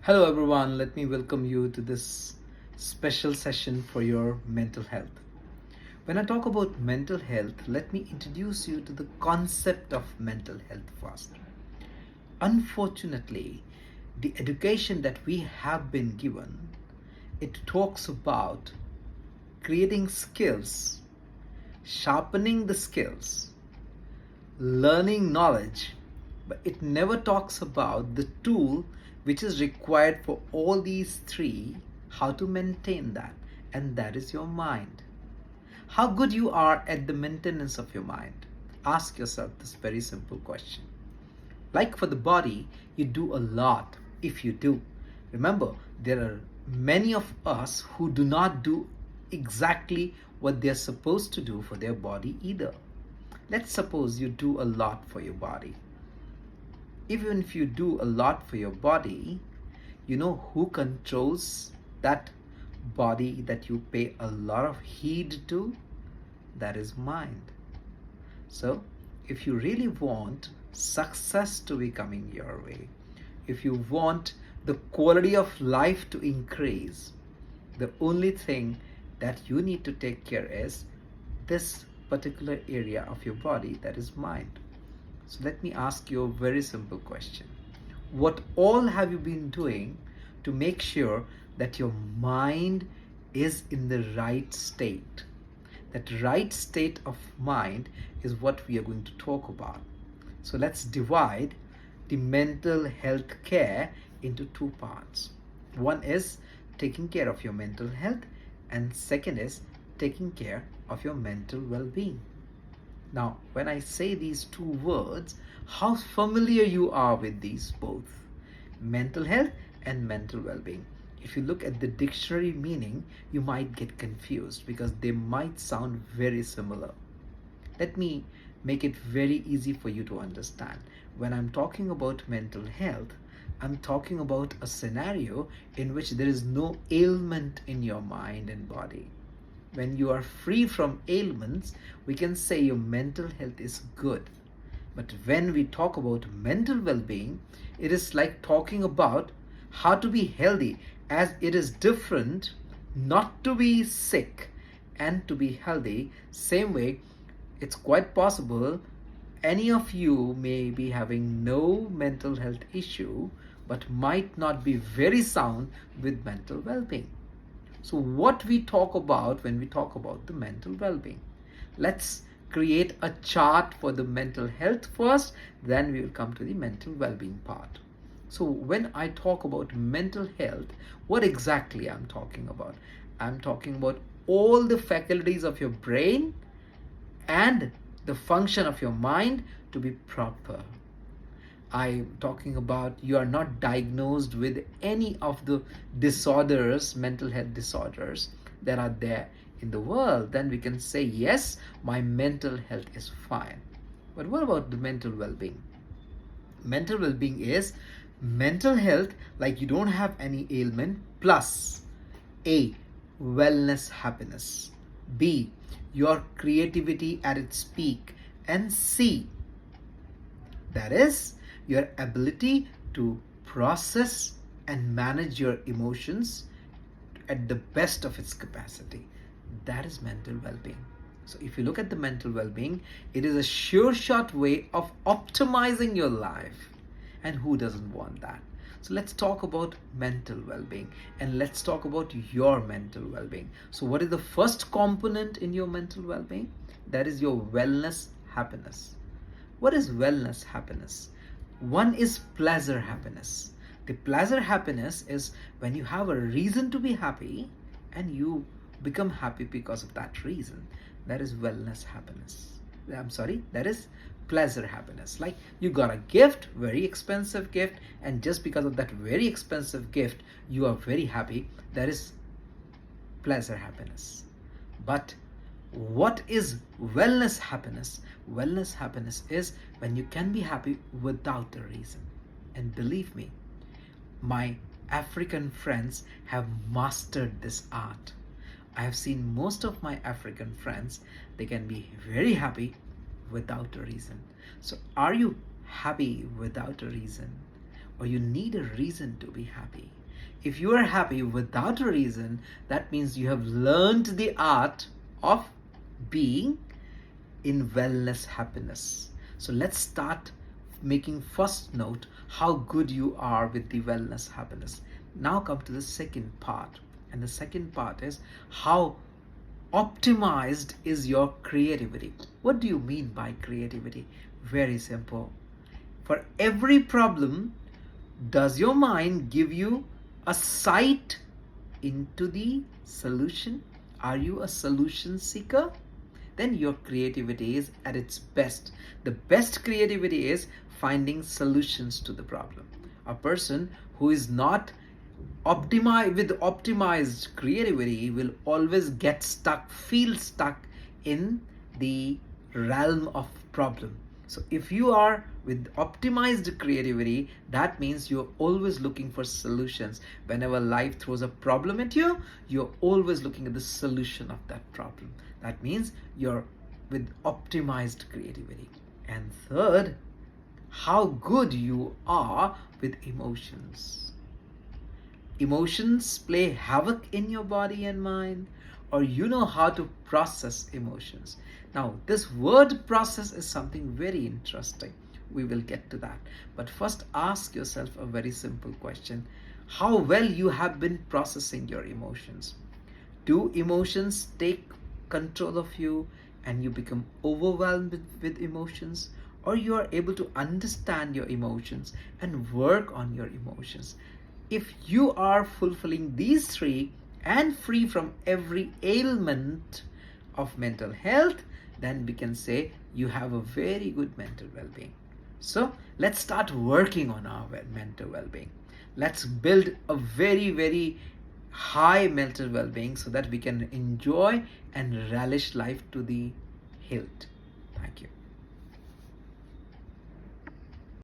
Hello, everyone. Let me welcome you to this special session for your mental health. When I talk about mental health, let me introduce you to the concept of mental health first. Unfortunately, the education that we have been given, it talks about creating skills, sharpening the skills, learning knowledge, but it never talks about the tool which is required for all these three, how to maintain that, and that is your mind. How good you are at the maintenance of your mind? Ask yourself this very simple question. Like for the body, you do a lot if you do. Remember, there are many of us who do not do exactly what they're supposed to do for their body either. Let's suppose you do a lot for your body. Even if you do a lot for your body, you know who controls that body that you pay a lot of heed to? That is mind. So, if you really want success to be coming your way, if you want the quality of life to increase, the only thing that you need to take care is this particular area of your body, that is mind. So let me ask you a very simple question. What all have you been doing to make sure that your mind is in the right state? That right state of mind is what we are going to talk about. So let's divide the mental health care into two parts. One is taking care of your mental health, and second is taking care of your mental well-being. Now, when I say these two words, how familiar you are with these both, mental health and mental well-being. If you look at the dictionary meaning, you might get confused because they might sound very similar. Let me make it very easy for you to understand. When I'm talking about mental health, I'm talking about a scenario in which there is no ailment in your mind and body. When you are free from ailments, we can say your mental health is good. But when we talk about mental well-being, it is like talking about how to be healthy, as it is different not to be sick and to be healthy. Same way, it's quite possible any of you may be having no mental health issue but might not be very sound with mental well-being. So, what we talk about when we talk about the mental well being? Let's create a chart for the mental health first, then we will come to the mental well being part. So, when I talk about mental health, what exactly I'm talking about? I'm talking about all the faculties of your brain and the function of your mind to be proper. I'm talking about you are not diagnosed with any of the disorders, mental health disorders that are there in the world. Then we can say, yes, my mental health is fine. But what about the mental well being? Mental well being is mental health, like you don't have any ailment, plus A, wellness, happiness, B, your creativity at its peak, and C, that is your ability to process and manage your emotions at the best of its capacity. That is mental well-being. So if you look at the mental well-being, it is a sure shot way of optimizing your life. And who doesn't want that? So let's talk about mental well-being, and let's talk about your mental well-being. So what is the first component in your mental well-being? That is your wellness, happiness. What is wellness, happiness? One is pleasure happiness. The pleasure happiness is when you have a reason to be happy and you become happy because of that reason. That is wellness happiness. That is pleasure happiness. Like you got a gift, very expensive gift, and just because of that very expensive gift, you are very happy. That is pleasure happiness. But what is wellness happiness? Wellness happiness is when you can be happy without a reason. And believe me, my African friends have mastered this art. I have seen most of my African friends, they can be very happy without a reason. So, are you happy without a reason? or you need a reason to be happy. If you are happy without a reason, that means you have learned the art of being in wellness happiness. So let's start making first note how good you are with the wellness happiness. Now come to the second part. And the second part is how optimized is your creativity. What do you mean by creativity? Very simple. For every problem, does your mind give you a sight into the solution? Are you a solution seeker? Then your creativity is at its best. The best creativity is finding solutions to the problem. A person who is not optimized creativity will always get stuck, feel stuck in the realm of problem. So if you are with optimized creativity, that means you're always looking for solutions. Whenever life throws a problem at you, you're always looking at the solution of that problem. That means you're with optimized creativity. And third, how good you are with emotions. Emotions play havoc in your body and mind, or you know how to process emotions. Now, this word process is something very interesting. We will get to that. But first, ask yourself a very simple question: how well you have been processing your emotions? Do emotions take control of you and you become overwhelmed with emotions? Or you are able to understand your emotions and work on your emotions? If you are fulfilling these three and free from every ailment of mental health, then we can say you have a very good mental well-being. So let's start working on our mental well-being. Let's build a very high mental well-being so that we can enjoy and relish life to the hilt.